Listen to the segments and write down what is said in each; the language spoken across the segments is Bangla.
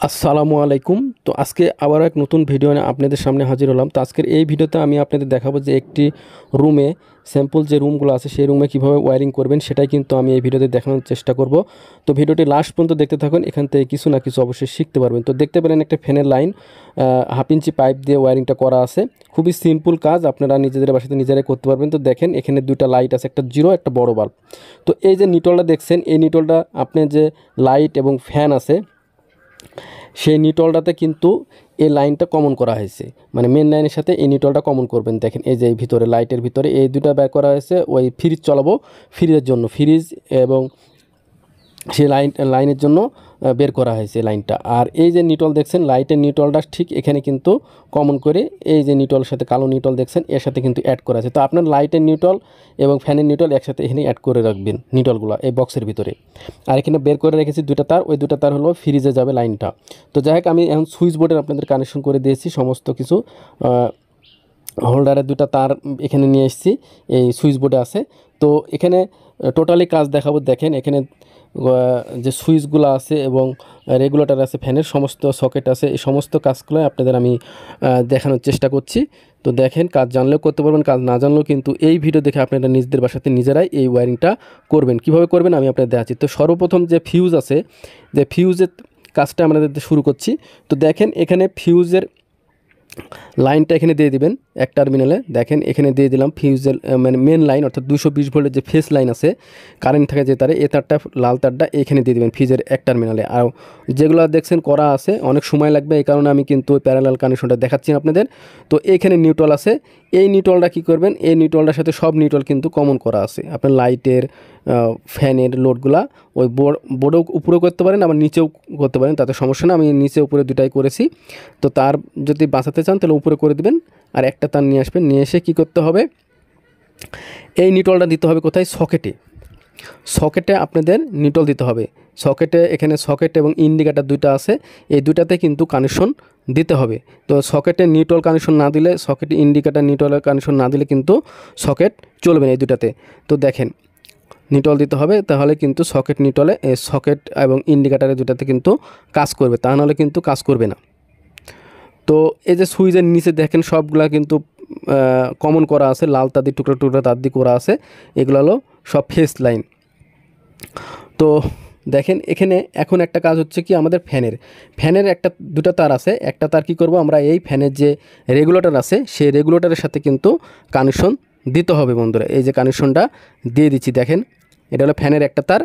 আসসালামু আলাইকুম। তো আজকে আবার এক নতুন ভিডিও নিয়ে আপনাদের সামনে হাজির হলাম। তো আজকের এই ভিডিওতে আমি আপনাদের দেখাবো যে একটি রুমে স্যাম্পল যে রুমগুলো আছে সেই রুমে কীভাবে ওয়্যারিং করবেন সেটাই কিন্তু আমি এই ভিডিওতে দেখানোর চেষ্টা করব। তো ভিডিওটি লাস্ট পর্যন্ত দেখতে থাকুন, এখান থেকে কিছু না কিছু অবশ্যই শিখতে পারবেন। তো দেখতে পেলেন একটা ফ্যানের লাইন 1/2 ইঞ্চি পাইপ দিয়ে ওয়্যারিংটা করা আছে। খুবই সিম্পল কাজ, আপনারা নিজেদের বাসাতে নিজেরাই করতে পারবেন। তো দেখেন এখানে দুইটা লাইট আছে, একটা জিরো একটা বড় বাল্ব। তো এই যে নিটলটা দেখছেন, এই নিটলটা আপনার যে লাইট এবং ফ্যান আছে সেই নিটলটাতে কিন্তু এই লাইনটা কমন করা হয়েছে, মানে মেন লাইনের সাথে এই নিটলটা কমন করবেন। দেখেন এই যে এই ভিতরে লাইটের ভিতরে এই দুটো বের করা হয়েছে ওই ফ্রিজ চালাবো, ফ্রিজের জন্য ফ্রিজ এবং সেই লাইনের জন্য বের করা হয়েছে লাইনটা। আর এই যে নিটল দেখছেন, লাইটের নিটলটা ঠিক এখানে কিন্তু কমন করে এই যে নিটলের সাথে কালো নিটল দেখছেন এর সাথে কিন্তু অ্যাড করা আছে। তো আপনার লাইটের নিটল এবং ফ্যানের নিটল একসাথে এখানে অ্যাড করে রাখবেন নিটলগুলো এই বক্সের ভিতরে। আর এখানে বের করে রেখেছি দুটো তার, ওই দুটো তার হলো ফ্রিজে যাবে লাইনটা। তো যাই হোক, আমি এখন সুইচ বোর্ডের আপনাদের কানেকশন করে দিয়েছি সমস্ত কিছু। হোল্ডারের দুটো তার এখানে নিয়ে এসেছি, এই সুইচ বোর্ডে আছে। তো এখানে টোটালি কাজ দেখাবো। দেখেন এখানে যে সুইচগুলো আছে এবং রেগুলেটর আছে, ফ্যানের সমস্ত সকেট আছে, এই সমস্ত কাজগুলো আপনাদের আমি দেখানোর চেষ্টা করছি। তো দেখেন, কাজ জানলেও করতে পারবেন, কাজ না জানলেও কিন্তু এই ভিডিও দেখে আপনারা নিজেদের বাসাতে নিজেরাই এই ওয়্যারিংটা করবেন। কিভাবে করবেন আমি আপনাদের দেখাচ্ছি। তো সর্বপ্রথম যে ফিউজ আছে, যে ফিউজের কাজটা আমরা শুরু করছি। তো দেখেন এখানে ফিউজের লাইনটা এখানে দিয়ে দিবেন এক টার্মিনালে। দেখেন এখানে দিয়ে দিলাম ফিউজের মানে মেন লাইন, অর্থাৎ 220 ভোল্টের যে ফেস লাইন আছে কারেন্ট থাকে যে তারে, এই তারটা লাল তারটা এখানে দিয়ে দিবেন ফিউজের এক টার্মিনালে। আর যেগুলো দেখছেন করা আছে অনেক সময় লাগবে, এই কারণে আমি কিন্তু প্যারালাল কানেকশনটা দেখাচ্ছি আপনাদের। তো এইখানে নিউট্রাল আছে, এই নিউট্রালটা কী করবেন, এই নিউট্রালটার সাথে সব নিউট্রাল কিন্তু কমন করা আছে। আপনার লাইটের ফ্যানের লোডগুলা ওই বোর্ডেও উপরেও করতে পারেন, আবার নিচেও করতে পারেন, তাতে সমস্যা না। আমি নিচে উপরে দুটাই করেছি। তো তার যদি বাঁচাতে চান তাহলে উপরে করে দিবেন, আর একটা তার নিয়ে আসবেন। নিয়ে এসে কী করতে হবে, এই নিটলটা দিতে হবে কোথায়, সকেটে। সকেটে আপনাদের নিটল দিতে হবে। সকেটে এখানে সকেট এবং ইন্ডিকেটার দুইটা আছে, এই দুইটাতে কিন্তু কানেকশন দিতে হবে। তো সকেটে নিউট্রাল কানেকশন না দিলে, সকেটে ইন্ডিকেটার নিউট্রালের কানেকশন না দিলে কিন্তু সকেট চলবে না এই দুটাতে। তো দেখেন নিটল দিতে হবে, তাহলে কিন্তু সকেট নিটলে সকেট এবং ইন্ডিকেটারের দুটাতে কিন্তু কাজ করবে, তা নাহলে কিন্তু কাজ করবে না। তো এই যে সুইচের নিচে দেখেন সবগুলা কিন্তু কমন করা আছে, লাল তার দিয়ে টুকরা টুকরা তার দিয়ে করা আছে, এগুলো হলো সব ফেস লাইন। তো দেখেন এখানে এখন একটা কাজ হচ্ছে কি, আমাদের ফ্যানের একটা দুটো তার আছে, একটা তার কি করব আমরা, এই ফ্যানের যে রেগুলেটর আছে সেই রেগুলেটরের সাথে কিন্তু কানেকশন দিতে হবে বন্ধুরা। এই যে কানেকশনটা দিয়ে দিচ্ছি, দেখেন এটা হলো ফ্যানের একটা তার।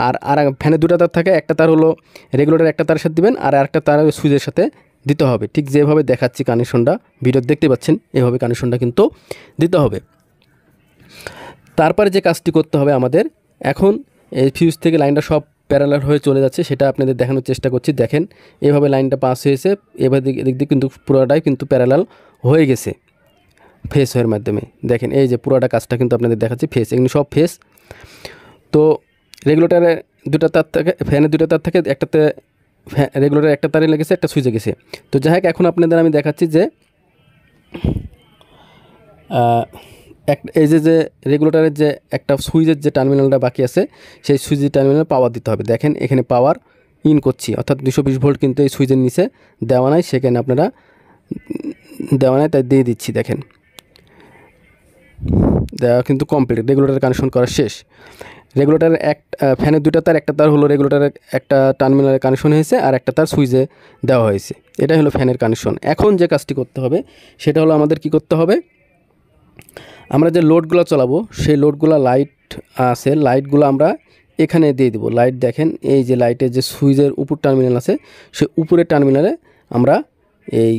আর ফ্যানের দুটো তার থাকে, একটা তার হলো রেগুলেটর একটা তারের সাথে দিবেন, আর একটা তার সুইচের সাথে দিতে হবে। ঠিক যেভাবে দেখাচ্ছি কানেকশনটা ভিডিও দেখতে পাচ্ছেন, এভাবে কানেকশনটা কিন্তু দিতে হবে। তারপরে যে কাজটি করতে হবে আমাদের, এখন এই ফিউজ থেকে লাইনটা সব প্যারালাল হয়ে চলে যাচ্ছে, সেটা আপনাদের দেখানোর চেষ্টা করছি। দেখেন এভাবে লাইনটা পাস হয়েছে, এবার দিক দিয়ে কিন্তু পুরোটাই কিন্তু প্যারালাল হয়ে গেছে ফেস এর মাধ্যমে। দেখেন এই যে পুরোটা কাজটা কিন্তু আপনাদের দেখাচ্ছি, ফেস এগুলো সব ফেস। তো রেগুলেটরের দুটো তার থাকে, ফ্যানের দুটো তার থাকে, একটাতে রেগুলেটর একটা তারে লেগেছে, একটা সুইচে গেছে। তো যাই হোক, এখন আপনাদের আমি দেখাচ্ছি যে এই যে রেগুলেটরের যে একটা সুইচের যে টার্মিনালটা বাকি আছে, সেই সুইচের টার্মিনাল পাওয়ার দিতে হবে। দেখেন এখানে পাওয়ার ইন করছি, অর্থাৎ 220 ভোল্ট কিন্তু এই সুইচের নিচে দেওয়া নাই, সেখানে আপনারা দেওয়া নাই তাই দিয়ে দিচ্ছি। দেখেন দেওয়া কিন্তু কমপ্লিট, রেগুলেটর কানেকশন করা শেষ। রেগুলেটরের ফ্যানের দুটো তার, একটা তার হলো রেগুলেটরের একটা টার্মিনালের কানেকশন হয়েছে, আর একটা তার সুইচে দেওয়া হয়েছে। এটাই হলো ফ্যানের কানেকশন। এখন যে কাজটি করতে হবে সেটা হলো আমাদের কি করতে হবে, আমরা যে লোডগুলো চালাবো সেই লোডগুলো লাইট আছে, লাইটগুলো আমরা এখানে দিয়ে দেবো। লাইট দেখেন এই যে লাইটের যে সুইচের উপর টার্মিনাল আছে, সেই উপরের টার্মিনালে আমরা এই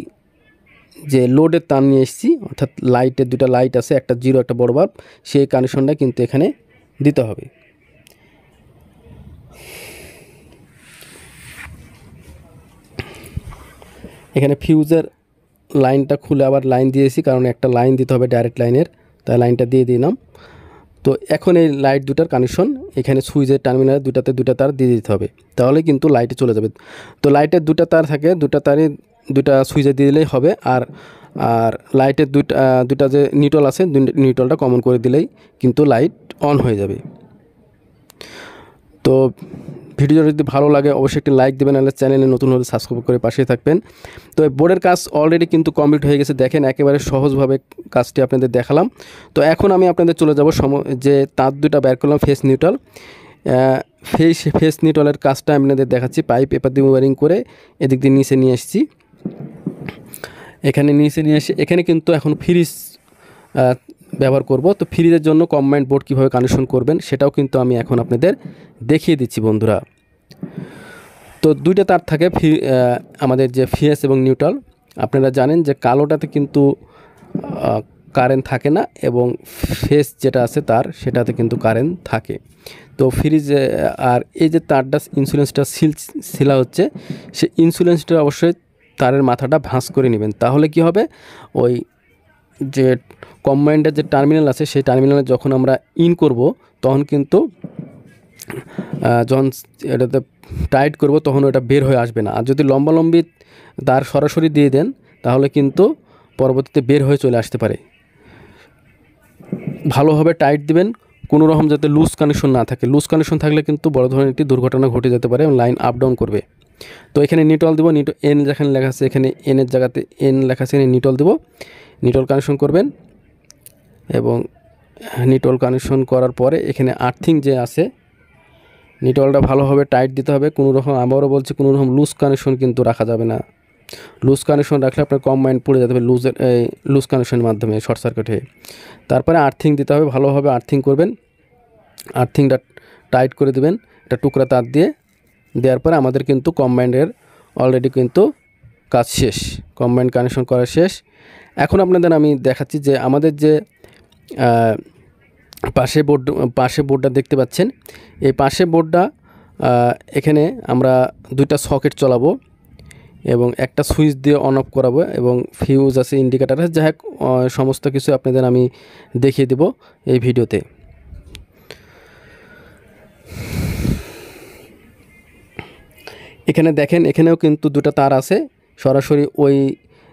যে লোডের তার নিয়ে এসেছি, অর্থাৎ লাইটের দুটো লাইট আছে, একটা জিরো একটা বড় বাল্ব, সেই কানেকশনটা কিন্তু এখানে দিতে হবে। এখানে ফিউজের লাইনটা খুলে আবার লাইন দিয়েছি, কারণ একটা লাইন দিতে হবে ডাইরেক্ট লাইনের, তাই লাইনটা দিয়ে দিলাম। তো এখন এই লাইট দুটার কানেকশন এখানে সুইচের টার্মিনালে দুটা তার দিয়ে দিতে হবে, তাহলে কিন্তু লাইটে চলে যাবে। তো লাইটের দুটা তার থাকে, দুটা তারই দুটা সুইচে দিয়ে দিলেই হবে। আর লাইটের দুটা যে নিউট্রাল আছে, নিউট্রালটা কমন করে দিলেই কিন্তু লাইট অন হয়ে যাবে। তো ভিডিও যদি ভালো লাগে অবশ্যই একটি লাইক দেবেন, নাহলে চ্যানেলে নতুন হলে সাবস্ক্রাইব করে পাশে থাকবেন। তো এই বোর্ডের কাজ অলরেডি কিন্তু কমপ্লিট হয়ে গেছে, দেখেন একেবারে সহজভাবে কাজটি আপনাদের দেখালাম। তো এখন আমি আপনাদের চলে যাব যে তার দুটা বের করলাম ফেস নিউট্রাল। ফেস নিউট্রালের কাজটা আমি আপনাদের দেখাচ্ছি। পাইপ পেপার দিয়ে ওয়ারিং করে এদিক দিয়ে নিচে নিয়ে এসেছি, এখানে নিচে নিয়ে এসে এখানে কিন্তু এখন ফ্রিজ ব্যবহার করব। তো ফ্রিজের জন্য কম্বাইন্ড বোর্ড কীভাবে কানেকশন করবেন সেটাও কিন্তু আমি এখন আপনাদের দেখিয়ে দিচ্ছি বন্ধুরা। তো দুইটা তার থাকে আমাদের যে ফেস এবং নিউট্রাল। আপনারা জানেন যে কালোটাতে কিন্তু কারেন্ট থাকে না, এবং ফেস যেটা আছে তার সেটাতে কিন্তু কারেন্ট থাকে। তো ফ্রিজে আর এই যে তারটা ইন্স্যুরেন্সটা সিলা হচ্ছে, সে ইন্স্যুরেন্সটা অবশ্যই তারের মাথাটা ভাঁজ করে নেবেন, তাহলে কি হবে, ওই যে কম্বাইন্ডের যে টার্মিনাল আছে সেই টার্মিনালে যখন আমরা ইন করব তখন কিন্তু যখন এটাতে টাইট করব তখন ওটা বের হয়ে আসবে না। আর যদি লম্বালম্বি তার সরাসরি দিয়ে দেন তাহলে কিন্তু পরবর্তীতে বের হয়ে চলে আসতে পারে। ভালোভাবে টাইট দিবেন, কোনো রকম যাতে লুজ কানেকশন না থাকে। লুজ কানেকশন থাকলে কিন্তু বড় ধরনের একটি দুর্ঘটনা ঘটে যেতে পারে এবং লাইন আপ ডাউন করবে। তো এখানে নিউট্রাল দেবো, এন যেখানে লেখা আছে এখানে এনের জায়গাতে এন লেখা আছে, এখানে নিউট্রাল দেবো। নিউট্রাল কানেকশন করবেন এবং নিউট্রাল কানেকশন করার পরে এখানে আর্থিং যে আছে নিউট্রালটা ভালোভাবে টাইট দিতে হবে। কোনো রকম, আবারও বলছি, কোনো রকম লুজ কানেকশন কিন্তু রাখা যাবে না। লুজ কানেকশন রাখলে আপনার কম্বাইন্ড পড়ে যেতে হবে লুজ কানেকশনের মাধ্যমে শর্ট সার্কিট হয়ে। তারপরে আর্থিং দিতে হবে, ভালোভাবে আর্থিং করবেন। আর্থিংটা টাইট করে দেবেন একটা টুকরা তার দিয়ে। দেওয়ার পরে আমাদের কিন্তু কম্বাইন্ডের অলরেডি কিন্তু কাজ শেষ, কম্বাইন্ড কানেকশন করা শেষ। এখন আপনাদের আমি দেখাচ্ছি যে আমাদের যে পাশে বোর্ডটা দেখতে পাচ্ছেন, এই পাশে বোর্ডটা এখানে আমরা দুইটা সকেট চলাবো এবং একটা সুইচ দিয়ে অন অফ করাবো, এবং ফিউজ আছে, ইন্ডিকেটার আছে, যাই হোক সমস্ত কিছু আপনাদের আমি দেখিয়ে দেব এই ভিডিওতে। এখানে দেখেন, এখানেও কিন্তু দুটো তার আছে, সরাসরি ওই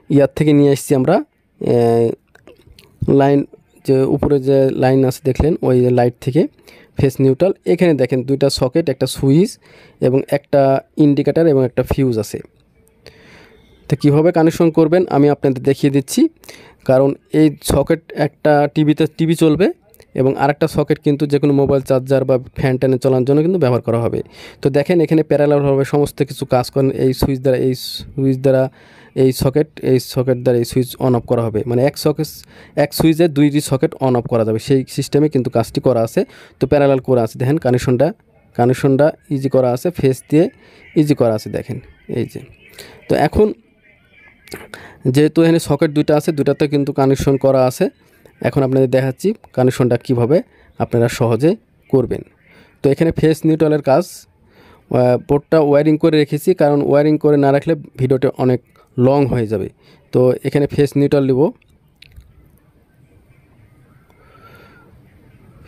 ইয়ার থেকে নিয়ে এসেছি আমরা লাইন, যে উপরে যে লাইন আছে দেখলেন ওই লাইট থেকে ফেস নিউট্রাল। এখানে দেখেন দুইটা সকেট, একটা সুইচ এবং একটা ইন্ডিকেটার এবং একটা ফিউজ আছে। তো কীভাবে কানেকশন করবেন আমি আপনাদের দেখিয়ে দিচ্ছি, কারণ এই সকেট একটা টিভি চলবে এবং আরেকটা সকেট কিন্তু যে কোনো মোবাইল চার্জার বা ফ্যান ট্যানে চালানোর জন্য কিন্তু ব্যবহার করা হবে। তো দেখেন এখানে প্যারালালভাবে সমস্ত কিছু কাজ করেন। এই সুইচ দ্বারা এই সকেট দ্বারা এই সুইচ অন অফ করা হবে, মানে এক সুইচে দুইটি সকেট অন অফ করা যাবে, সেই সিস্টেমে কিন্তু কাজটি করা আছে। তো প্যারালাল করা আছে, দেখেন কানেকশনটা ইজি করা আছে, ফেস দিয়ে ইজি করা আছে, দেখেন এই যে। তো এখন যেহেতু এখানে সকেট দুইটা আছে, দুটাতে কিন্তু কানেকশন করা আছে, এখন আপনাদের দেখাচ্ছি কানেকশনটা কিভাবে আপনারা সহজে করবেন। তো এখানে ফেস নিউট্রালের কাজ, বোর্ডটা ওয়্যারিং করে রেখেছি, কারণ ওয়্যারিং করে না রাখলে ভিডিওটা অনেক লং হয়ে যাবে। তো এখানে ফেস নিউট্রাল নেব,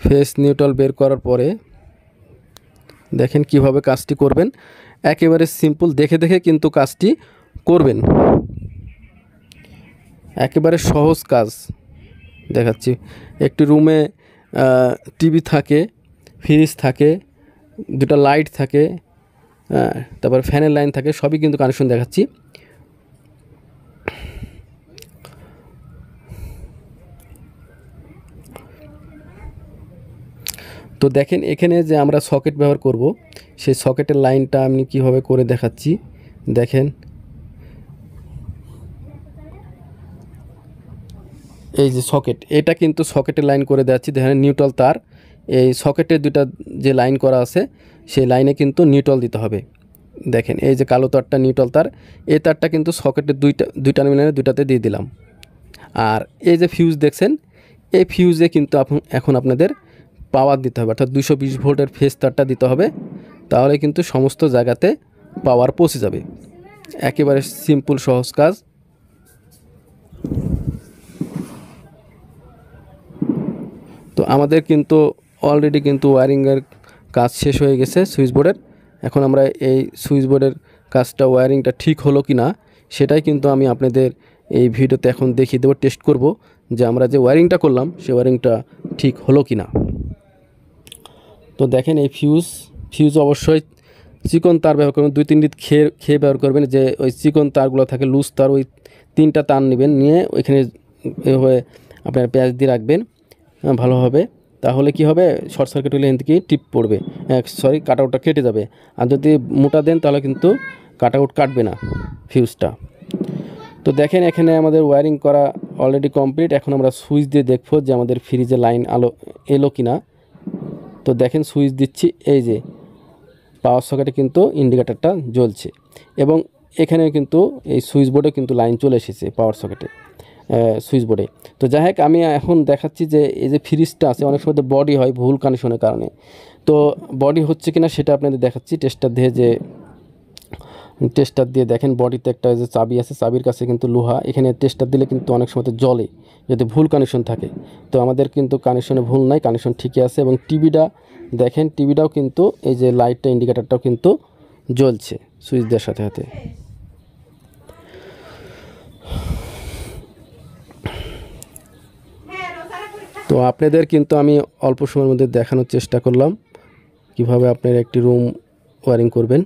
ফেস নিউট্রাল বের করার পরে দেখেন কিভাবে কাজটি করবেন। একেবারে সিম্পল, দেখে দেখে কিন্তু কাজটি করবেন, একেবারে সহজ কাজ দেখাচ্ছি। একটি রুমে টিভি থাকে, ফ্রিজ থাকে, দুটো লাইট থাকে, তারপর ফ্যানের লাইন থাকে, সবই কিন্তু কানেকশন দেখাচ্ছি। তো দেখেন এখানে যে আমরা সকেট ব্যবহার করব, সেই সকেটের লাইনটা আমি কীভাবে করে দেখাচ্ছি, দেখেন এই যে সকেট, এটা কিন্তু সকেটের লাইন করে দেখাচ্ছি। দেখেন নিউট্রাল তার, এই সকেটের দুটা যে লাইন করা আছে সেই লাইনে কিন্তু নিউট্রাল দিতে হবে। দেখেন এই যে কালো তারটা নিউট্রাল তার, এই তারটা কিন্তু সকেটের দুই টার্মিনালে দুটাতে দিয়ে দিলাম। আর এই যে ফিউজ দেখছেন, এই ফিউজে কিন্তু এখন আপনাদের পাওয়ার দিতে হবে, অর্থাৎ 220 ভোল্টের ফেস তারটা দিতে হবে, তাহলে কিন্তু সমস্ত জায়গাতে পাওয়ার পৌঁছে যাবে। একেবারে সিম্পল সহজ কাজ। তো আমাদের কিন্তু অলরেডি কিন্তু ওয়্যারিংয়ের কাজ শেষ হয়ে গেছে সুইচ বোর্ডের। এখন আমরা এই সুইচ বোর্ডের কাজটা, ওয়্যারিংটা ঠিক হলো কি না সেটাই কিন্তু আমি আপনাদের এই ভিডিওতে এখন দেখিয়ে দেবো, টেস্ট করব যে আমরা যে ওয়্যারিংটা করলাম সেই ওয়্যারিংটা ঠিক হলো কি না। তো দেখেন এই ফিউজ অবশ্যই চিকন তার ব্যবহার করবেন, 2-3 দিন খেয়ে ব্যবহার করবেন। যে ওই চিকন তারগুলো থাকে লুজ তার, ওই 3টা তার নেবেন, নিয়ে ওইখানে এভাবে আপনার পেঁয়াজ দিয়ে রাখবেন ভালোভাবে। তাহলে কি হবে, শর্ট সার্কিট হলে এখান থেকে টিপ পড়বে, কাট আউটটা কেটে যাবে। আর যদি মোটা দেন তাহলে কিন্তু কাট আউট কাটবে না ফিউজটা। তো দেখেন এখানে আমাদের ওয়্যারিং করা অলরেডি কমপ্লিট। এখন আমরা সুইচ দিয়ে দেখবো যে আমাদের ফ্রিজে লাইন আলো এলো কি না। তো দেখেন সুইচ দিচ্ছি, এই যে পাওয়ার সকেটে কিন্তু ইন্ডিকেটারটা জ্বলছে, এবং এখানে কিন্তু এই সুইচ বোর্ডে কিন্তু লাইন চলে এসেছে পাওয়ার সকেটে, সুইচ বোর্ডে। তো যাই হোক, আমি এখন দেখাচ্ছি যে এই যে ফ্রিজটা আছে অনেক সময় বডি হয় ভুল কানেকশনের কারণে। তো বডি হচ্ছে কিনা সেটা আপনাদের দেখাচ্ছি টেস্টার দিয়ে দেখেন। বডিতে একটা যে চাবি আছে, চাবির কাছে কিন্তু লোহা, এখানে টেস্টার দিলে কিন্তু অনেক সময় জ্বলে যদি ভুল কানেকশন থাকে। তো আমাদের কিন্তু কানেকশনে ভুল নাই, কানেকশন ঠিকই আছে। এবং টিভিটা দেখেন, টিভিটাও কিন্তু এই যে লাইটটা ইন্ডিকেটারটাও কিন্তু জ্বলছে সুইচ দেওয়ার সাথে সাথে। তো আপনাদের কিন্তু আমি অল্প সময়ের মধ্যে দেখানোর চেষ্টা করলাম কিভাবে আপনারা একটি রুম ওয়্যারিং করবেন।